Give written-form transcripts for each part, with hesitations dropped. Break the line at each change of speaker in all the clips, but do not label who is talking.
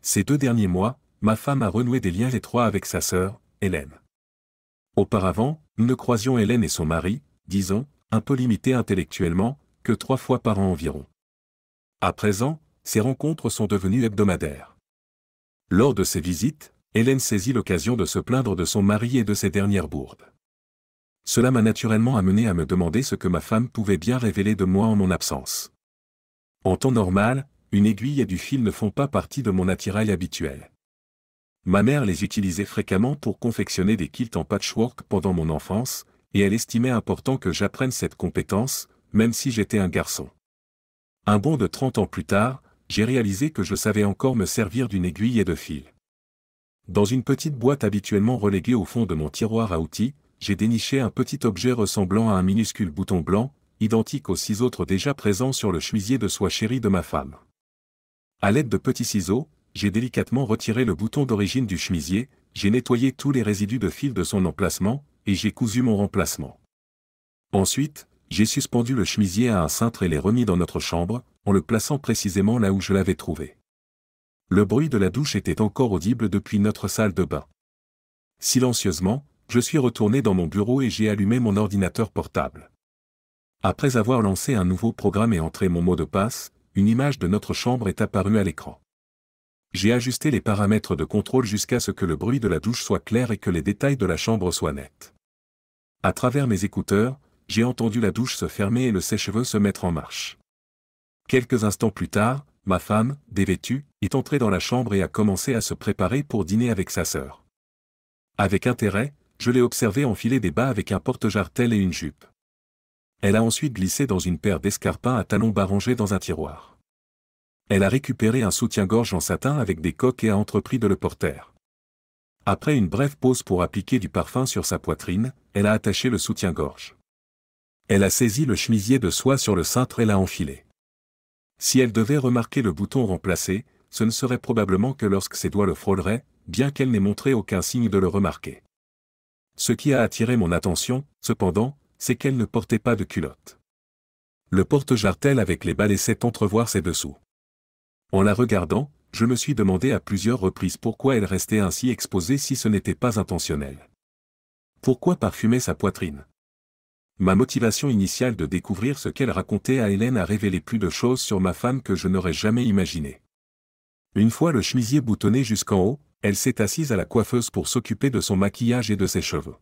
Ces 2 derniers mois, ma femme a renoué des liens étroits avec sa sœur, Hélène. Auparavant, nous ne croisions Hélène et son mari, disons, un peu limités intellectuellement, que 3 fois par an environ. À présent, ces rencontres sont devenues hebdomadaires. Lors de ces visites, Hélène saisit l'occasion de se plaindre de son mari et de ses dernières bourdes. Cela m'a naturellement amené à me demander ce que ma femme pouvait bien révéler de moi en mon absence. En temps normal, une aiguille et du fil ne font pas partie de mon attirail habituel. Ma mère les utilisait fréquemment pour confectionner des quilts en patchwork pendant mon enfance, et elle estimait important que j'apprenne cette compétence, même si j'étais un garçon. Un bond de 30 ans plus tard, j'ai réalisé que je savais encore me servir d'une aiguille et de fil. Dans une petite boîte habituellement reléguée au fond de mon tiroir à outils, j'ai déniché un petit objet ressemblant à un minuscule bouton blanc, identique aux 6 autres déjà présents sur le chemisier de soie chérie de ma femme. À l'aide de petits ciseaux, j'ai délicatement retiré le bouton d'origine du chemisier, j'ai nettoyé tous les résidus de fil de son emplacement, et j'ai cousu mon remplacement. Ensuite, j'ai suspendu le chemisier à un cintre et l'ai remis dans notre chambre, en le plaçant précisément là où je l'avais trouvé. Le bruit de la douche était encore audible depuis notre salle de bain. Silencieusement, je suis retourné dans mon bureau et j'ai allumé mon ordinateur portable. Après avoir lancé un nouveau programme et entré mon mot de passe, une image de notre chambre est apparue à l'écran. J'ai ajusté les paramètres de contrôle jusqu'à ce que le bruit de la douche soit clair et que les détails de la chambre soient nets. À travers mes écouteurs, j'ai entendu la douche se fermer et le sèche-cheveux se mettre en marche. Quelques instants plus tard, ma femme, dévêtue, est entrée dans la chambre et a commencé à se préparer pour dîner avec sa sœur. Avec intérêt, je l'ai observée enfiler des bas avec un porte-jartel et une jupe. Elle a ensuite glissé dans une paire d'escarpins à talons bas rangés dans un tiroir. Elle a récupéré un soutien-gorge en satin avec des coques et a entrepris de le porter. Après une brève pause pour appliquer du parfum sur sa poitrine, elle a attaché le soutien-gorge. Elle a saisi le chemisier de soie sur le cintre et l'a enfilé. Si elle devait remarquer le bouton remplacé, ce ne serait probablement que lorsque ses doigts le frôleraient, bien qu'elle n'ait montré aucun signe de le remarquer. Ce qui a attiré mon attention, cependant, c'est qu'elle ne portait pas de culotte. Le porte-jartel avec les bas laissait entrevoir ses dessous. En la regardant, je me suis demandé à plusieurs reprises pourquoi elle restait ainsi exposée si ce n'était pas intentionnel. Pourquoi parfumer sa poitrine? Ma motivation initiale de découvrir ce qu'elle racontait à Hélène a révélé plus de choses sur ma femme que je n'aurais jamais imaginées. Une fois le chemisier boutonné jusqu'en haut, elle s'est assise à la coiffeuse pour s'occuper de son maquillage et de ses cheveux.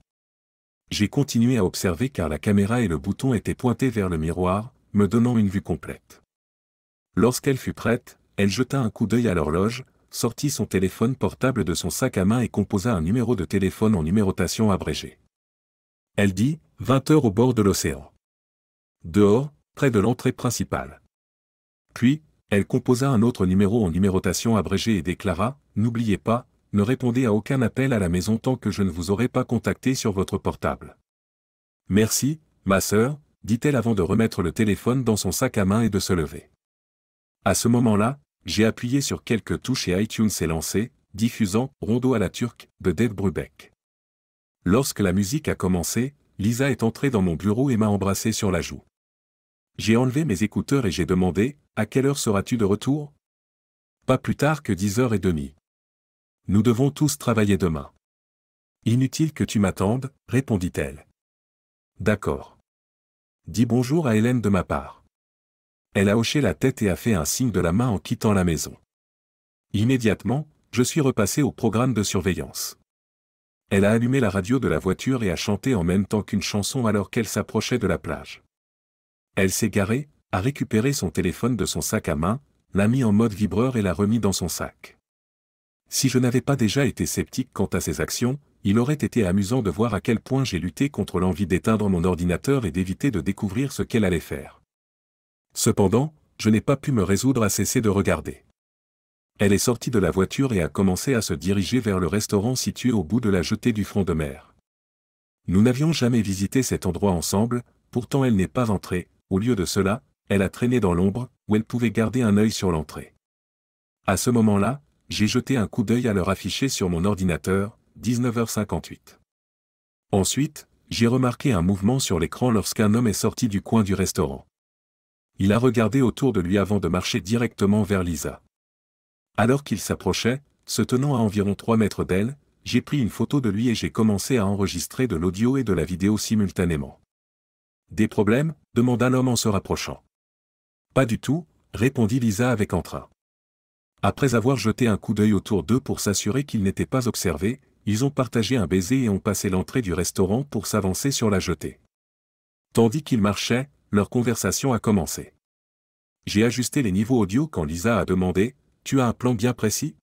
J'ai continué à observer car la caméra et le bouton étaient pointés vers le miroir, me donnant une vue complète. Lorsqu'elle fut prête, elle jeta un coup d'œil à l'horloge, sortit son téléphone portable de son sac à main et composa un numéro de téléphone en numérotation abrégée. Elle dit « 20 heures au bord de l'océan ». Dehors, près de l'entrée principale. Puis, elle composa un autre numéro en numérotation abrégée et déclara « N'oubliez pas, ne répondez à aucun appel à la maison tant que je ne vous aurai pas contacté sur votre portable. » « Merci, ma sœur, dit-elle avant de remettre le téléphone dans son sac à main et de se lever. À ce moment-là, j'ai appuyé sur quelques touches et iTunes s'est lancé, diffusant « Rondo à la turque » de Dave Brubeck. Lorsque la musique a commencé, Lisa est entrée dans mon bureau et m'a embrassé sur la joue. J'ai enlevé mes écouteurs et j'ai demandé « À quelle heure seras-tu de retour ?»« Pas plus tard que 10h30. Nous devons tous travailler demain. »« Inutile que tu m'attendes, répondit-elle. »« D'accord. Dis bonjour à Hélène de ma part. » Elle a hoché la tête et a fait un signe de la main en quittant la maison. Immédiatement, je suis repassé au programme de surveillance. Elle a allumé la radio de la voiture et a chanté en même temps qu'une chanson alors qu'elle s'approchait de la plage. Elle s'est garée, a récupéré son téléphone de son sac à main, l'a mis en mode vibreur et l'a remis dans son sac. Si je n'avais pas déjà été sceptique quant à ses actions, il aurait été amusant de voir à quel point j'ai lutté contre l'envie d'éteindre mon ordinateur et d'éviter de découvrir ce qu'elle allait faire. Cependant, je n'ai pas pu me résoudre à cesser de regarder. Elle est sortie de la voiture et a commencé à se diriger vers le restaurant situé au bout de la jetée du front de mer. Nous n'avions jamais visité cet endroit ensemble, pourtant elle n'est pas entrée, au lieu de cela, elle a traîné dans l'ombre, où elle pouvait garder un œil sur l'entrée. À ce moment-là, j'ai jeté un coup d'œil à l'heure affichée sur mon ordinateur, 19h58. Ensuite, j'ai remarqué un mouvement sur l'écran lorsqu'un homme est sorti du coin du restaurant. Il a regardé autour de lui avant de marcher directement vers Lisa. Alors qu'il s'approchait, se tenant à environ 3 mètres d'elle, j'ai pris une photo de lui et j'ai commencé à enregistrer de l'audio et de la vidéo simultanément. Des problèmes ? Demanda l'homme en se rapprochant. Pas du tout, répondit Lisa avec entrain. Après avoir jeté un coup d'œil autour d'eux pour s'assurer qu'ils n'étaient pas observés, ils ont partagé un baiser et ont passé l'entrée du restaurant pour s'avancer sur la jetée. Tandis qu'ils marchaient, leur conversation a commencé. J'ai ajusté les niveaux audio quand Lisa a demandé « Tu as un plan bien précis ?»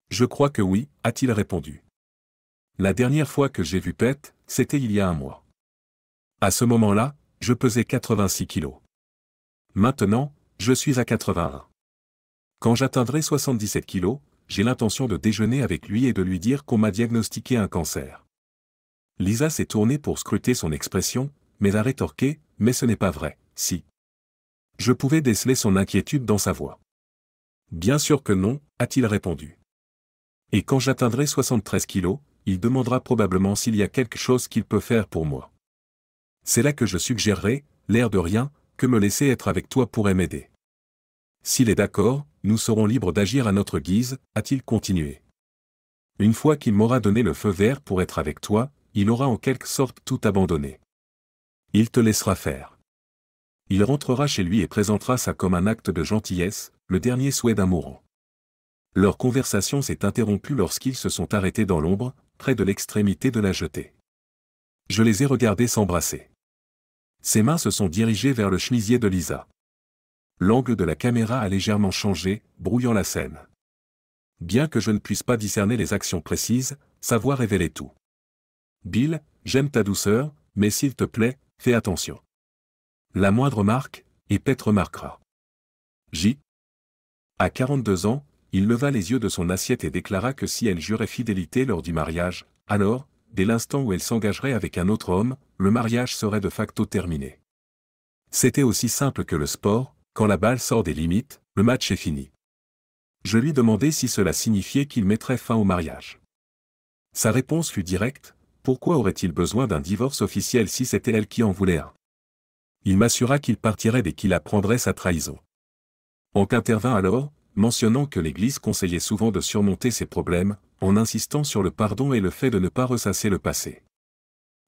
Je crois que oui, a-t-il répondu. La dernière fois que j'ai vu Pete, c'était il y a un mois. À ce moment-là, je pesais 86 kilos. Maintenant, je suis à 81. Quand j'atteindrai 77 kilos, j'ai l'intention de déjeuner avec lui et de lui dire qu'on m'a diagnostiqué un cancer. Lisa s'est tournée pour scruter son expression, mais a rétorqué « Mais ce n'est pas vrai, si. » Je pouvais déceler son inquiétude dans sa voix. Bien sûr que non, a-t-il répondu. Et quand j'atteindrai 73 kilos, il demandera probablement s'il y a quelque chose qu'il peut faire pour moi. C'est là que je suggérerai, l'air de rien, que me laisser être avec toi pourrait m'aider. S'il est d'accord, nous serons libres d'agir à notre guise, a-t-il continué. Une fois qu'il m'aura donné le feu vert pour être avec toi, il aura en quelque sorte tout abandonné. Il te laissera faire. Il rentrera chez lui et présentera ça comme un acte de gentillesse, le dernier souhait d'un mourant. Leur conversation s'est interrompue lorsqu'ils se sont arrêtés dans l'ombre, près de l'extrémité de la jetée. Je les ai regardés s'embrasser. Ses mains se sont dirigées vers le chemisier de Lisa. L'angle de la caméra a légèrement changé, brouillant la scène. Bien que je ne puisse pas discerner les actions précises, sa voix révélait tout. « Bill, j'aime ta douceur, mais s'il te plaît, fais attention. La moindre marque, et Pete remarquera. J. » À 42 ans, il leva les yeux de son assiette et déclara que si elle jurait fidélité lors du mariage, alors, dès l'instant où elle s'engagerait avec un autre homme, le mariage serait de facto terminé. C'était aussi simple que le sport, quand la balle sort des limites, le match est fini. Je lui demandai si cela signifiait qu'il mettrait fin au mariage. Sa réponse fut directe, pourquoi aurait-il besoin d'un divorce officiel si c'était elle qui en voulait un? Il m'assura qu'il partirait dès qu'il apprendrait sa trahison. On intervint alors, mentionnant que l'Église conseillait souvent de surmonter ses problèmes, en insistant sur le pardon et le fait de ne pas ressasser le passé.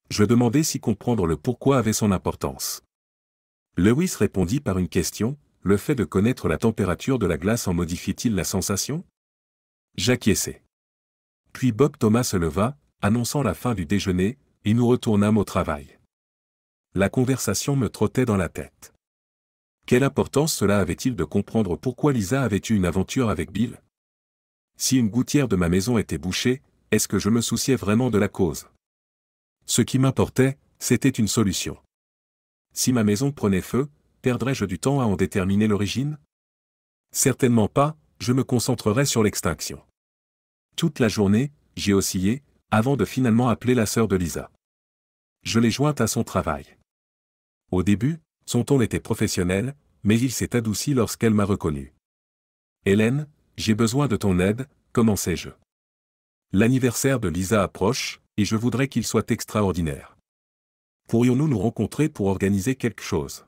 Je demandai si comprendre le pourquoi avait son importance. Lewis répondit par une question, le fait de connaître la température de la glace en modifie-t-il la sensation? J'acquiesçai. Puis Bob Thomas se leva, annonçant la fin du déjeuner, et nous retournâmes au travail. La conversation me trottait dans la tête. Quelle importance cela avait-il de comprendre pourquoi Lisa avait eu une aventure avec Bill? Si une gouttière de ma maison était bouchée, est-ce que je me souciais vraiment de la cause? Ce qui m'importait, c'était une solution. Si ma maison prenait feu, perdrais-je du temps à en déterminer l'origine? Certainement pas, je me concentrerais sur l'extinction. Toute la journée, j'ai oscillé, avant de finalement appeler la sœur de Lisa. Je l'ai jointe à son travail. Au début, son ton était professionnel, mais il s'est adouci lorsqu'elle m'a reconnu. « Hélène, j'ai besoin de ton aide, commençai-je. L'anniversaire de Lisa approche, et je voudrais qu'il soit extraordinaire. Pourrions-nous nous rencontrer pour organiser quelque chose?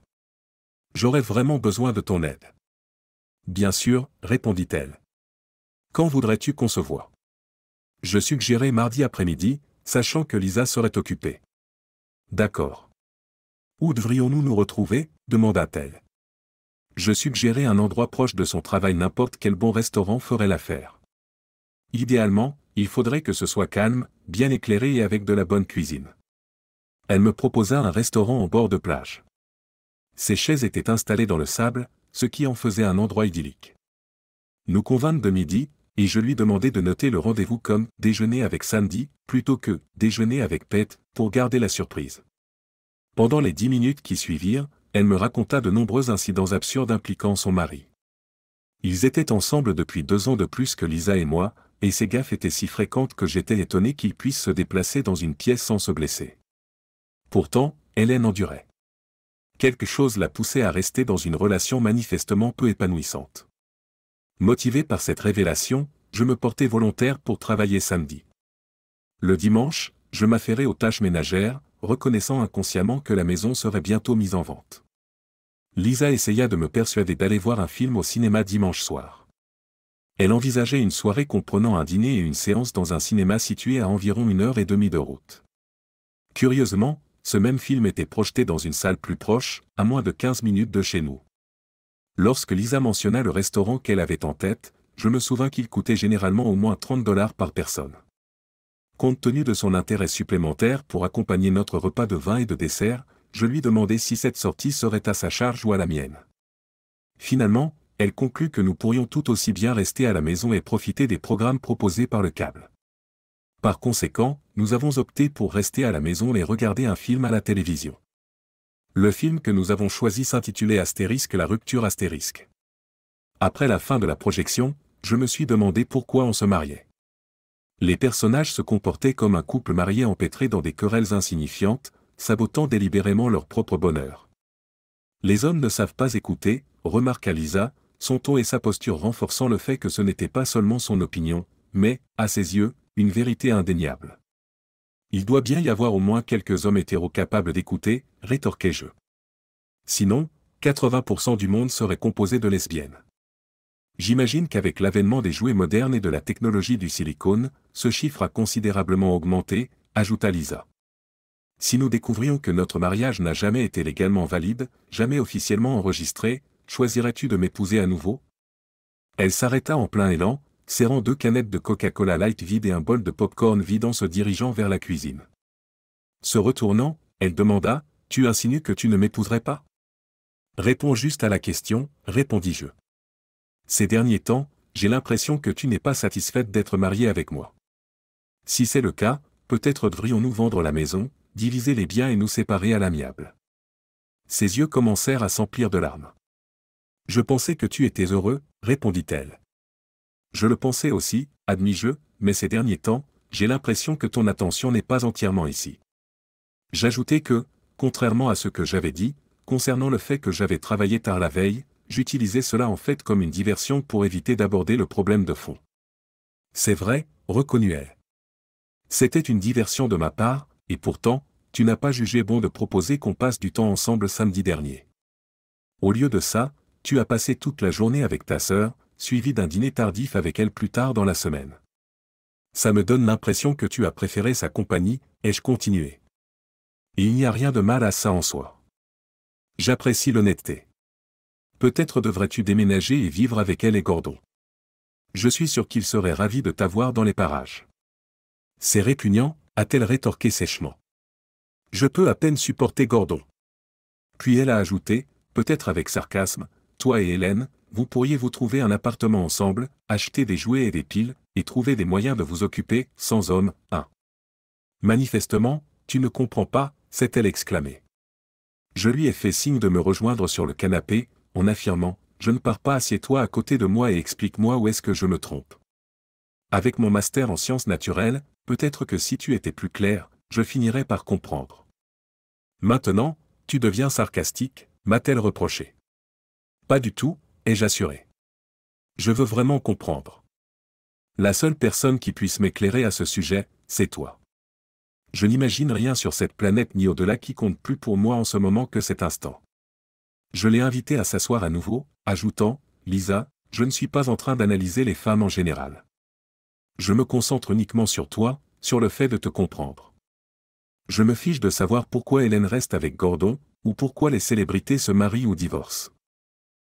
J'aurais vraiment besoin de ton aide. » Bien sûr, répondit-elle. Quand voudrais-tu qu'on se voie? Je suggérais mardi après-midi, sachant que Lisa serait occupée. D'accord. Où devrions-nous nous retrouver? Demanda-t-elle. Je suggérais un endroit proche de son travail, n'importe quel bon restaurant ferait l'affaire. Idéalement, il faudrait que ce soit calme, bien éclairé et avec de la bonne cuisine. Elle me proposa un restaurant en bord de plage. Ses chaises étaient installées dans le sable, ce qui en faisait un endroit idyllique. Nous convînmes de midi, et je lui demandai de noter le rendez-vous comme « déjeuner avec Sandy » plutôt que « déjeuner avec Pete » pour garder la surprise. Pendant les 10 minutes qui suivirent, elle me raconta de nombreux incidents absurdes impliquant son mari. Ils étaient ensemble depuis 2 ans de plus que Lisa et moi, et ces gaffes étaient si fréquentes que j'étais étonné qu'ils puissent se déplacer dans une pièce sans se blesser. Pourtant, Hélène endurait. Quelque chose la poussait à rester dans une relation manifestement peu épanouissante. Motivé par cette révélation, je me portai volontaire pour travailler samedi. Le dimanche, je m'affairai aux tâches ménagères, reconnaissant inconsciemment que la maison serait bientôt mise en vente. Lisa essaya de me persuader d'aller voir un film au cinéma dimanche soir. Elle envisageait une soirée comprenant un dîner et une séance dans un cinéma situé à environ 1h30 de route. Curieusement, ce même film était projeté dans une salle plus proche, à moins de 15 minutes de chez nous. Lorsque Lisa mentionna le restaurant qu'elle avait en tête, je me souvins qu'il coûtait généralement au moins $30 par personne. Compte tenu de son intérêt supplémentaire pour accompagner notre repas de vin et de dessert, je lui demandai si cette sortie serait à sa charge ou à la mienne. Finalement, elle conclut que nous pourrions tout aussi bien rester à la maison et profiter des programmes proposés par le câble. Par conséquent, nous avons opté pour rester à la maison et regarder un film à la télévision. Le film que nous avons choisi s'intitulait Astérisque la rupture astérisque. Après la fin de la projection, je me suis demandé pourquoi on se mariait. Les personnages se comportaient comme un couple marié empêtré dans des querelles insignifiantes, sabotant délibérément leur propre bonheur. Les hommes ne savent pas écouter, remarqua Lisa, son ton et sa posture renforçant le fait que ce n'était pas seulement son opinion, mais, à ses yeux, une vérité indéniable. Il doit bien y avoir au moins quelques hommes hétéros capables d'écouter, rétorquai-je. Sinon, 80% du monde serait composé de lesbiennes. J'imagine qu'avec l'avènement des jouets modernes et de la technologie du silicone, ce chiffre a considérablement augmenté, ajouta Lisa. Si nous découvrions que notre mariage n'a jamais été légalement valide, jamais officiellement enregistré, choisirais-tu de m'épouser à nouveau? Elle s'arrêta en plein élan, serrant 2 canettes de Coca-Cola Light vides et un bol de popcorn vide en se dirigeant vers la cuisine. Se retournant, elle demanda, « Tu insinues que tu ne m'épouserais pas ?» Réponds juste à la question, répondis-je. Ces derniers temps, j'ai l'impression que tu n'es pas satisfaite d'être mariée avec moi. Si c'est le cas, peut-être devrions-nous vendre la maison, diviser les biens et nous séparer à l'amiable. Ses yeux commencèrent à s'emplir de larmes. Je pensais que tu étais heureux, répondit-elle. Je le pensais aussi, admis-je, mais ces derniers temps, j'ai l'impression que ton attention n'est pas entièrement ici. J'ajoutai que, contrairement à ce que j'avais dit, concernant le fait que j'avais travaillé tard la veille, j'utilisais cela en fait comme une diversion pour éviter d'aborder le problème de fond. C'est vrai, reconnut-elle. C'était une diversion de ma part, et pourtant, tu n'as pas jugé bon de proposer qu'on passe du temps ensemble samedi dernier. Au lieu de ça, tu as passé toute la journée avec ta sœur, suivi d'un dîner tardif avec elle plus tard dans la semaine. Ça me donne l'impression que tu as préféré sa compagnie, ai-je continué. Et il n'y a rien de mal à ça en soi. J'apprécie l'honnêteté. Peut-être devrais-tu déménager et vivre avec elle et Gordon. Je suis sûr qu'il serait ravi de t'avoir dans les parages. C'est répugnant, a-t-elle rétorqué sèchement. Je peux à peine supporter Gordon. Puis elle a ajouté, peut-être avec sarcasme, toi et Hélène, vous pourriez vous trouver un appartement ensemble, acheter des jouets et des piles, et trouver des moyens de vous occuper, sans homme, Manifestement, tu ne comprends pas, s'est-elle exclamée. Je lui ai fait signe de me rejoindre sur le canapé, en affirmant, je ne pars pas, assieds-toi à côté de moi et explique-moi où est-ce que je me trompe. Avec mon master en sciences naturelles, peut-être que si tu étais plus clair, je finirais par comprendre. Maintenant, tu deviens sarcastique, m'a-t-elle reproché. Pas du tout, ai-je assuré. Je veux vraiment comprendre. La seule personne qui puisse m'éclairer à ce sujet, c'est toi. Je n'imagine rien sur cette planète ni au-delà qui compte plus pour moi en ce moment que cet instant. Je l'ai invité à s'asseoir à nouveau, ajoutant, Lisa, je ne suis pas en train d'analyser les femmes en général. Je me concentre uniquement sur toi, sur le fait de te comprendre. Je me fiche de savoir pourquoi Hélène reste avec Gordon, ou pourquoi les célébrités se marient ou divorcent.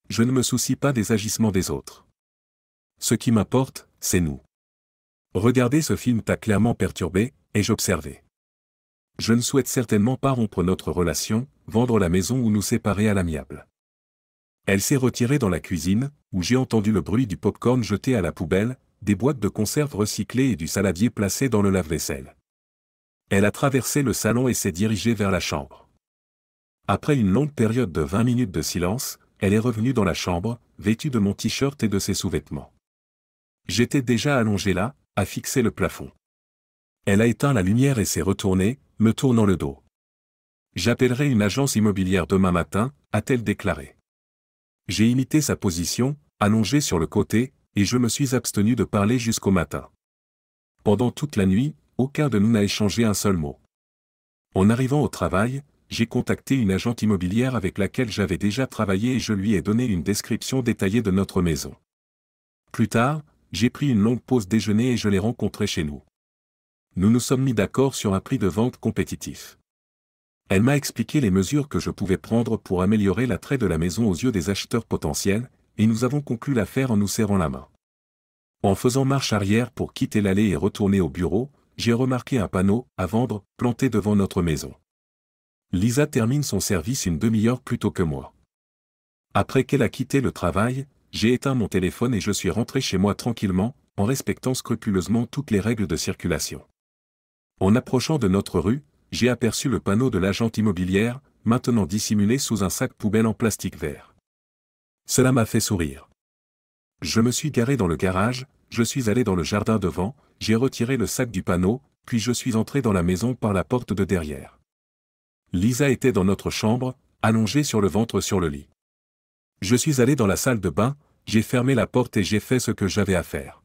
Je ne me soucie pas des agissements des autres. Ce qui m'importe, c'est nous. Regarder ce film t'a clairement perturbé, ai-je observé. Je ne souhaite certainement pas rompre notre relation, vendre la maison ou nous séparer à l'amiable. Elle s'est retirée dans la cuisine, où j'ai entendu le bruit du popcorn jeté à la poubelle, des boîtes de conserve recyclées et du saladier placé dans le lave-vaisselle. Elle a traversé le salon et s'est dirigée vers la chambre. Après une longue période de 20 minutes de silence, elle est revenue dans la chambre, vêtue de mon t-shirt et de ses sous-vêtements. J'étais déjà allongé là, à fixer le plafond. Elle a éteint la lumière et s'est retournée, me tournant le dos. J'appellerai une agence immobilière demain matin, a-t-elle déclaré. J'ai imité sa position, allongé sur le côté, et je me suis abstenu de parler jusqu'au matin. Pendant toute la nuit, aucun de nous n'a échangé un seul mot. En arrivant au travail, j'ai contacté une agente immobilière avec laquelle j'avais déjà travaillé et je lui ai donné une description détaillée de notre maison. Plus tard, j'ai pris une longue pause déjeuner et je l'ai rencontrée chez nous. Nous nous sommes mis d'accord sur un prix de vente compétitif. Elle m'a expliqué les mesures que je pouvais prendre pour améliorer l'attrait de la maison aux yeux des acheteurs potentiels, et nous avons conclu l'affaire en nous serrant la main. En faisant marche arrière pour quitter l'allée et retourner au bureau, j'ai remarqué un panneau « à vendre » planté devant notre maison. Lisa termine son service une demi-heure plus tôt que moi. Après qu'elle a quitté le travail, j'ai éteint mon téléphone et je suis rentré chez moi tranquillement, en respectant scrupuleusement toutes les règles de circulation. En approchant de notre rue, j'ai aperçu le panneau de l'agente immobilière, maintenant dissimulé sous un sac poubelle en plastique vert. Cela m'a fait sourire. Je me suis garé dans le garage, je suis allé dans le jardin devant, j'ai retiré le sac du panneau, puis je suis entré dans la maison par la porte de derrière. Lisa était dans notre chambre, allongée sur le ventre sur le lit. Je suis allé dans la salle de bain, j'ai fermé la porte et j'ai fait ce que j'avais à faire.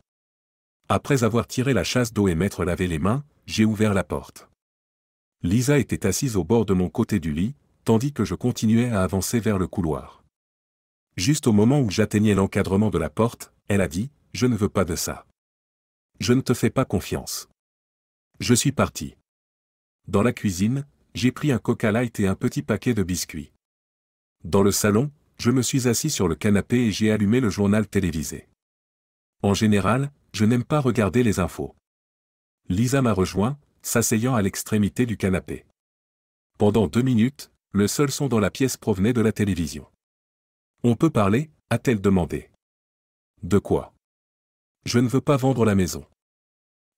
Après avoir tiré la chasse d'eau et m'être lavé les mains, j'ai ouvert la porte. Lisa était assise au bord de mon côté du lit, tandis que je continuais à avancer vers le couloir. Juste au moment où j'atteignais l'encadrement de la porte, elle a dit « Je ne veux pas de ça. Je ne te fais pas confiance. » Je suis parti. Dans la cuisine, j'ai pris un Coca Light et un petit paquet de biscuits. Dans le salon, je me suis assis sur le canapé et j'ai allumé le journal télévisé. En général, je n'aime pas regarder les infos. Lisa m'a rejoint, s'asseyant à l'extrémité du canapé. Pendant 2 minutes, le seul son dans la pièce provenait de la télévision. « On peut parler ?» a-t-elle demandé. « De quoi ? Je ne veux pas vendre la maison.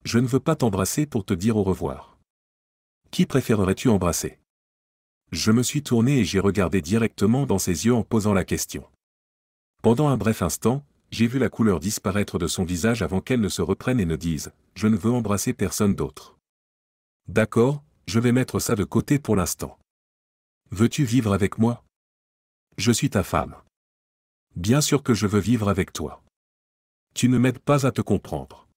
Je ne veux pas t'embrasser pour te dire au revoir. Qui préférerais-tu embrasser ? » Je me suis tourné et j'ai regardé directement dans ses yeux en posant la question. Pendant un bref instant, j'ai vu la couleur disparaître de son visage avant qu'elle ne se reprenne et ne dise « Je ne veux embrasser personne d'autre. » D'accord, je vais mettre ça de côté pour l'instant. Veux-tu vivre avec moi ? Je suis ta femme. Bien sûr que je veux vivre avec toi. Tu ne m'aides pas à te comprendre.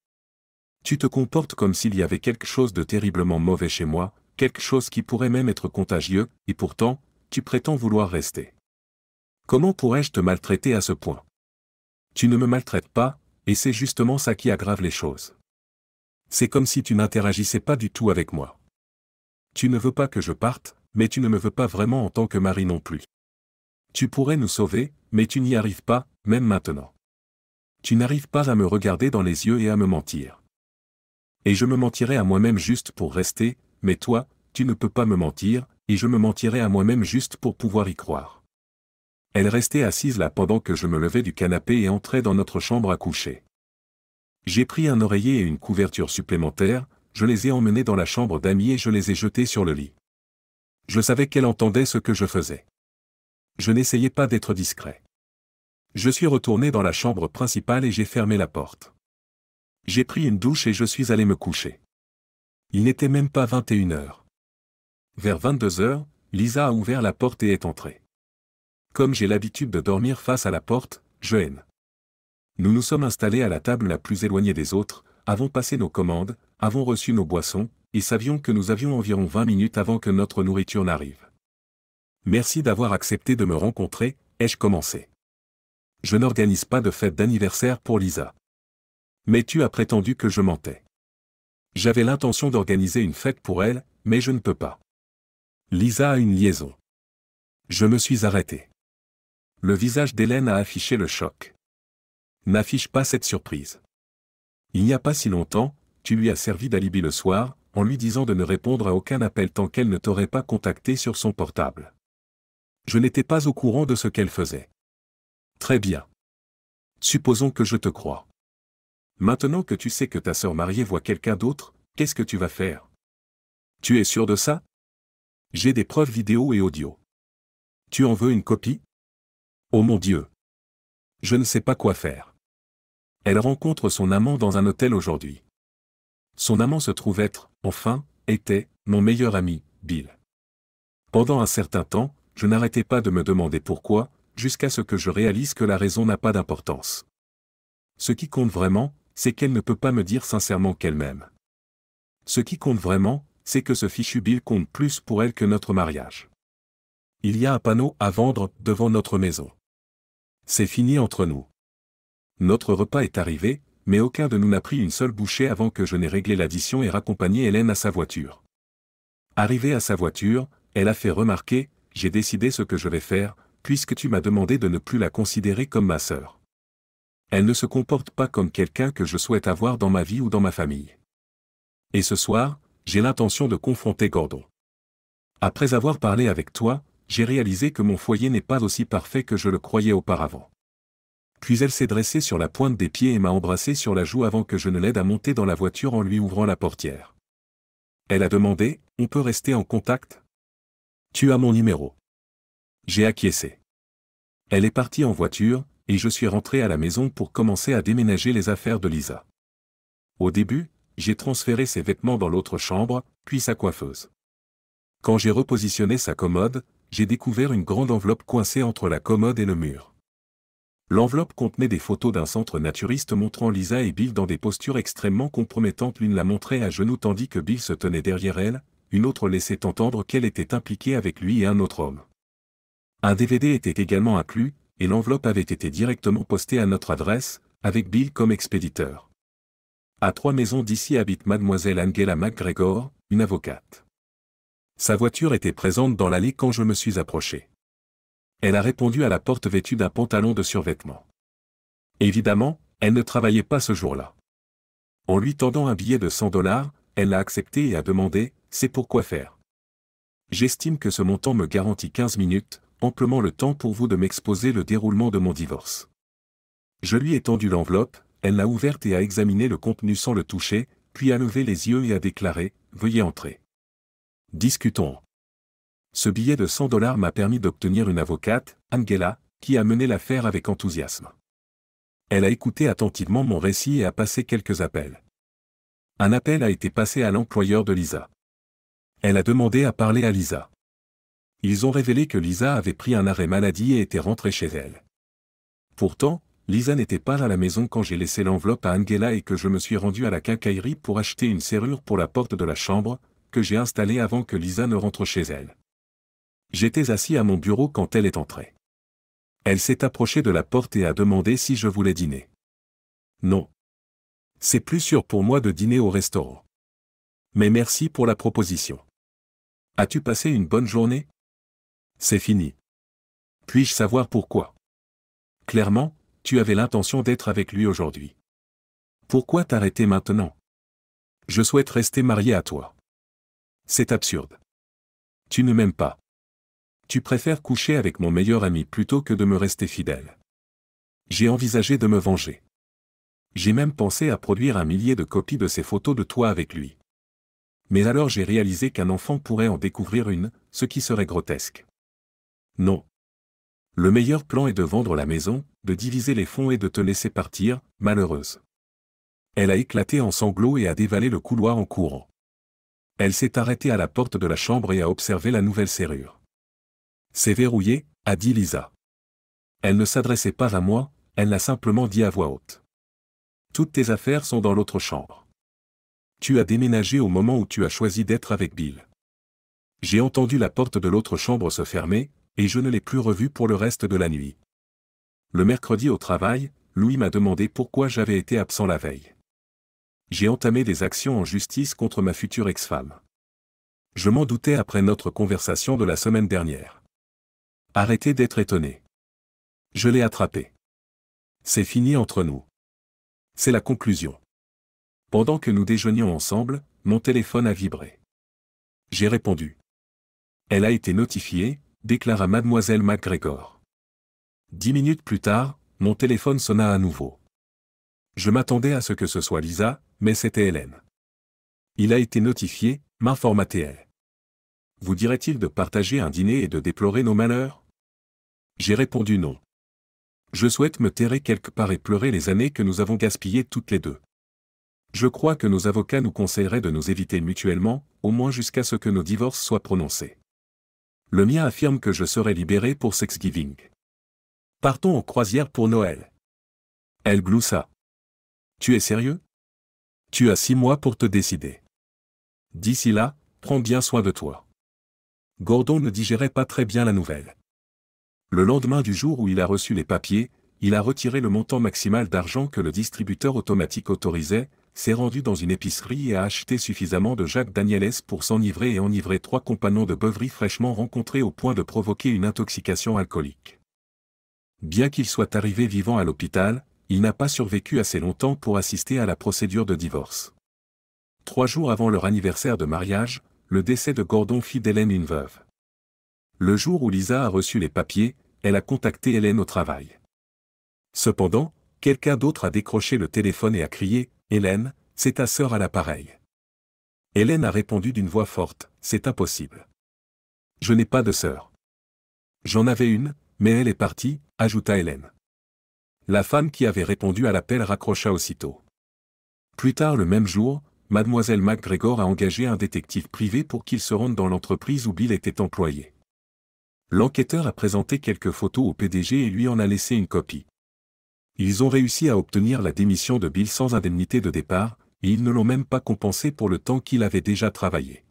Tu te comportes comme s'il y avait quelque chose de terriblement mauvais chez moi, quelque chose qui pourrait même être contagieux, et pourtant, tu prétends vouloir rester. Comment pourrais-je te maltraiter à ce point ? Tu ne me maltraites pas, et c'est justement ça qui aggrave les choses. C'est comme si tu n'interagissais pas du tout avec moi. Tu ne veux pas que je parte, mais tu ne me veux pas vraiment en tant que mari non plus. Tu pourrais nous sauver, mais tu n'y arrives pas, même maintenant. Tu n'arrives pas à me regarder dans les yeux et à me mentir. Et je me mentirais à moi-même juste pour rester, mais toi, tu ne peux pas me mentir, et je me mentirais à moi-même juste pour pouvoir y croire. Elle restait assise là pendant que je me levais du canapé et entrais dans notre chambre à coucher. J'ai pris un oreiller et une couverture supplémentaires, je les ai emmenés dans la chambre d'Amy et je les ai jetés sur le lit. Je savais qu'elle entendait ce que je faisais. Je n'essayais pas d'être discret. Je suis retourné dans la chambre principale et j'ai fermé la porte. J'ai pris une douche et je suis allé me coucher. Il n'était même pas 21h. Vers 22h, Lisa a ouvert la porte et est entrée. Comme j'ai l'habitude de dormir face à la porte, je haine. Nous nous sommes installés à la table la plus éloignée des autres, avons passé nos commandes, avons reçu nos boissons, et savions que nous avions environ 20 minutes avant que notre nourriture n'arrive. Merci d'avoir accepté de me rencontrer, ai-je commencé. Je n'organise pas de fête d'anniversaire pour Lisa. Mais tu as prétendu que je mentais. J'avais l'intention d'organiser une fête pour elle, mais je ne peux pas. Lisa a une liaison. Je me suis arrêté. Le visage d'Hélène a affiché le choc. N'affiche pas cette surprise. Il n'y a pas si longtemps, tu lui as servi d'alibi le soir, en lui disant de ne répondre à aucun appel tant qu'elle ne t'aurait pas contacté sur son portable. Je n'étais pas au courant de ce qu'elle faisait. Très bien. Supposons que je te crois. Maintenant que tu sais que ta sœur mariée voit quelqu'un d'autre, qu'est-ce que tu vas faire? Tu es sûr de ça? J'ai des preuves vidéo et audio. Tu en veux une copie? Oh mon Dieu! Je ne sais pas quoi faire. Elle rencontre son amant dans un hôtel aujourd'hui. Son amant se trouve être, enfin, était, mon meilleur ami, Bill. Pendant un certain temps, je n'arrêtais pas de me demander pourquoi, jusqu'à ce que je réalise que la raison n'a pas d'importance. Ce qui compte vraiment, c'est qu'elle ne peut pas me dire sincèrement qu'elle m'aime. Ce qui compte vraiment, c'est que ce fichu Bill compte plus pour elle que notre mariage. Il y a un panneau à vendre devant notre maison. C'est fini entre nous. Notre repas est arrivé, mais aucun de nous n'a pris une seule bouchée avant que je n'ai réglé l'addition et raccompagné Hélène à sa voiture. Arrivée à sa voiture, elle a fait remarquer, « J'ai décidé ce que je vais faire, puisque tu m'as demandé de ne plus la considérer comme ma sœur. Elle ne se comporte pas comme quelqu'un que je souhaite avoir dans ma vie ou dans ma famille. Et ce soir, j'ai l'intention de confronter Gordon. Après avoir parlé avec toi, j'ai réalisé que mon foyer n'est pas aussi parfait que je le croyais auparavant. » Puis elle s'est dressée sur la pointe des pieds et m'a embrassé sur la joue avant que je ne l'aide à monter dans la voiture en lui ouvrant la portière. Elle a demandé, « On peut rester en contact ? Tu as mon numéro. » J'ai acquiescé. Elle est partie en voiture, et je suis rentré à la maison pour commencer à déménager les affaires de Lisa. Au début, j'ai transféré ses vêtements dans l'autre chambre, puis sa coiffeuse. Quand j'ai repositionné sa commode, j'ai découvert une grande enveloppe coincée entre la commode et le mur. L'enveloppe contenait des photos d'un centre naturiste montrant Lisa et Bill dans des postures extrêmement compromettantes. L'une la montrait à genoux tandis que Bill se tenait derrière elle, une autre laissait entendre qu'elle était impliquée avec lui et un autre homme. Un DVD était également inclus, et l'enveloppe avait été directement postée à notre adresse, avec Bill comme expéditeur. À 3 maisons d'ici habite mademoiselle Angela McGregor, une avocate. Sa voiture était présente dans l'allée quand je me suis approché. Elle a répondu à la porte vêtue d'un pantalon de survêtement. Évidemment, elle ne travaillait pas ce jour-là. En lui tendant un billet de $100, elle l'a accepté et a demandé, « C'est pour quoi faire ? » J'estime que ce montant me garantit 15 minutes, amplement le temps pour vous de m'exposer le déroulement de mon divorce. Je lui ai tendu l'enveloppe, elle l'a ouverte et a examiné le contenu sans le toucher, puis a levé les yeux et a déclaré, « Veuillez entrer. Discutons. » Ce billet de $100 m'a permis d'obtenir une avocate, Angela, qui a mené l'affaire avec enthousiasme. Elle a écouté attentivement mon récit et a passé quelques appels. Un appel a été passé à l'employeur de Lisa. Elle a demandé à parler à Lisa. Ils ont révélé que Lisa avait pris un arrêt maladie et était rentrée chez elle. Pourtant, Lisa n'était pas à la maison quand j'ai laissé l'enveloppe à Angela et que je me suis rendu à la quincaillerie pour acheter une serrure pour la porte de la chambre, que j'ai installée avant que Lisa ne rentre chez elle. J'étais assis à mon bureau quand elle est entrée. Elle s'est approchée de la porte et a demandé si je voulais dîner. Non. C'est plus sûr pour moi de dîner au restaurant. Mais merci pour la proposition. As-tu passé une bonne journée ? C'est fini. Puis-je savoir pourquoi ? Clairement, tu avais l'intention d'être avec lui aujourd'hui. Pourquoi t'arrêter maintenant ? Je souhaite rester marié à toi. C'est absurde. Tu ne m'aimes pas. Tu préfères coucher avec mon meilleur ami plutôt que de me rester fidèle. J'ai envisagé de me venger. J'ai même pensé à produire 1 millier de copies de ces photos de toi avec lui. Mais alors j'ai réalisé qu'un enfant pourrait en découvrir une, ce qui serait grotesque. Non. Le meilleur plan est de vendre la maison, de diviser les fonds et de te laisser partir, malheureuse. Elle a éclaté en sanglots et a dévalé le couloir en courant. Elle s'est arrêtée à la porte de la chambre et a observé la nouvelle serrure. C'est verrouillé, a dit Lisa. Elle ne s'adressait pas à moi, elle l'a simplement dit à voix haute. Toutes tes affaires sont dans l'autre chambre. Tu as déménagé au moment où tu as choisi d'être avec Bill. J'ai entendu la porte de l'autre chambre se fermer, et je ne l'ai plus revue pour le reste de la nuit. Le mercredi au travail, Louis m'a demandé pourquoi j'avais été absent la veille. J'ai entamé des actions en justice contre ma future ex-femme. Je m'en doutais après notre conversation de la semaine dernière. Arrêtez d'être étonné. Je l'ai attrapé. C'est fini entre nous. C'est la conclusion. Pendant que nous déjeunions ensemble, mon téléphone a vibré. J'ai répondu. Elle a été notifiée, déclara mademoiselle McGregor. 10 minutes plus tard, mon téléphone sonna à nouveau. Je m'attendais à ce que ce soit Lisa, mais c'était Hélène. Il a été notifié, m'informa-t-elle. Vous dirait-il de partager un dîner et de déplorer nos malheurs ? J'ai répondu non. Je souhaite me terrer quelque part et pleurer les années que nous avons gaspillées toutes les deux. Je crois que nos avocats nous conseilleraient de nous éviter mutuellement, au moins jusqu'à ce que nos divorces soient prononcés. Le mien affirme que je serai libéré pour Thanksgiving. Partons en croisière pour Noël. Elle gloussa. Tu es sérieux ? Tu as 6 mois pour te décider. D'ici là, prends bien soin de toi. Gordon ne digérait pas très bien la nouvelle. Le lendemain du jour où il a reçu les papiers, il a retiré le montant maximal d'argent que le distributeur automatique autorisait, s'est rendu dans une épicerie et a acheté suffisamment de Jack Daniels pour s'enivrer et enivrer 3 compagnons de beuverie fraîchement rencontrés au point de provoquer une intoxication alcoolique. Bien qu'il soit arrivé vivant à l'hôpital, il n'a pas survécu assez longtemps pour assister à la procédure de divorce. 3 jours avant leur anniversaire de mariage, le décès de Gordon fit d'Hélène une veuve. Le jour où Lisa a reçu les papiers, elle a contacté Hélène au travail. Cependant, quelqu'un d'autre a décroché le téléphone et a crié « Hélène, c'est ta sœur à l'appareil ». Hélène a répondu d'une voix forte « C'est impossible. Je n'ai pas de sœur. » J'en avais une, mais elle est partie, ajouta Hélène. La femme qui avait répondu à l'appel raccrocha aussitôt. Plus tard le même jour, Mademoiselle McGregor a engagé un détective privé pour qu'il se rende dans l'entreprise où Bill était employé. L'enquêteur a présenté quelques photos au PDG et lui en a laissé une copie. Ils ont réussi à obtenir la démission de Bill sans indemnité de départ, et ils ne l'ont même pas compensé pour le temps qu'il avait déjà travaillé.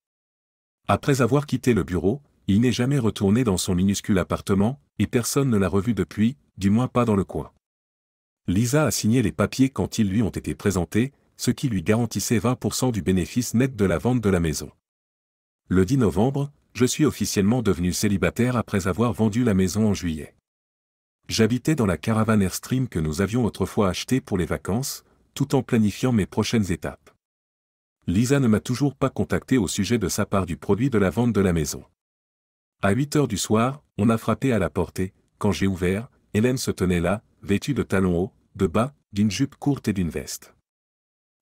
Après avoir quitté le bureau, il n'est jamais retourné dans son minuscule appartement, et personne ne l'a revu depuis, du moins pas dans le coin. Lisa a signé les papiers quand ils lui ont été présentés, ce qui lui garantissait 20% du bénéfice net de la vente de la maison. Le 10 novembre, je suis officiellement devenu célibataire après avoir vendu la maison en juillet. J'habitais dans la caravane Airstream que nous avions autrefois achetée pour les vacances, tout en planifiant mes prochaines étapes. Lisa ne m'a toujours pas contacté au sujet de sa part du produit de la vente de la maison. À 8 heures du soir, on a frappé à la porte et, quand j'ai ouvert, Hélène se tenait là, vêtue de talons hauts, de bas, d'une jupe courte et d'une veste.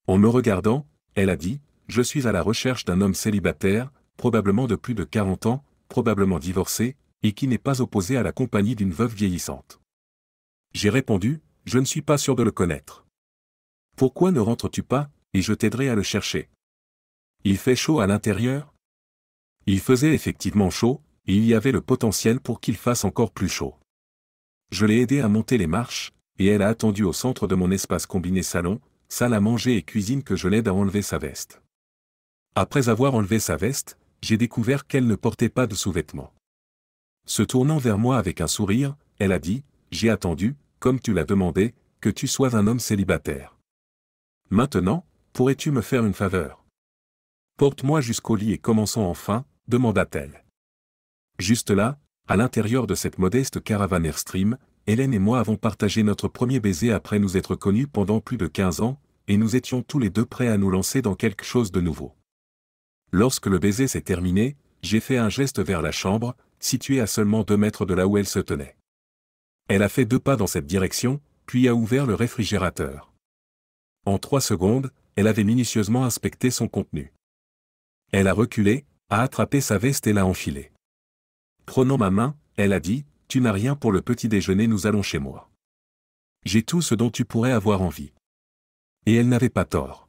En me regardant, elle a dit « Je suis à la recherche d'un homme célibataire, probablement de plus de 40 ans, probablement divorcé, et qui n'est pas opposé à la compagnie d'une veuve vieillissante. » J'ai répondu « Je ne suis pas sûr de le connaître. Pourquoi ne rentres-tu pas, et je t'aiderai à le chercher. Il fait chaud à l'intérieur ?» Il faisait effectivement chaud, et il y avait le potentiel pour qu'il fasse encore plus chaud. Je l'ai aidé à monter les marches, et elle a attendu au centre de mon espace combiné salon, salle à manger et cuisine que je l'aide à enlever sa veste. Après avoir enlevé sa veste, j'ai découvert qu'elle ne portait pas de sous-vêtements. Se tournant vers moi avec un sourire, elle a dit « J'ai attendu, comme tu l'as demandé, que tu sois un homme célibataire. Maintenant, pourrais-tu me faire une faveur? Porte-moi jusqu'au lit et commençons enfin, demanda-t-elle. Juste là, à l'intérieur de cette modeste caravane Airstream, Hélène et moi avons partagé notre premier baiser après nous être connus pendant plus de 15 ans, et nous étions tous les deux prêts à nous lancer dans quelque chose de nouveau. Lorsque le baiser s'est terminé, j'ai fait un geste vers la chambre, située à seulement 2 mètres de là où elle se tenait. Elle a fait 2 pas dans cette direction, puis a ouvert le réfrigérateur. En 3 secondes, elle avait minutieusement inspecté son contenu. Elle a reculé, a attrapé sa veste et l'a enfilée. Prenant ma main, elle a dit « Tu n'as rien pour le petit déjeuner, nous allons chez moi. J'ai tout ce dont tu pourrais avoir envie. » Et elle n'avait pas tort.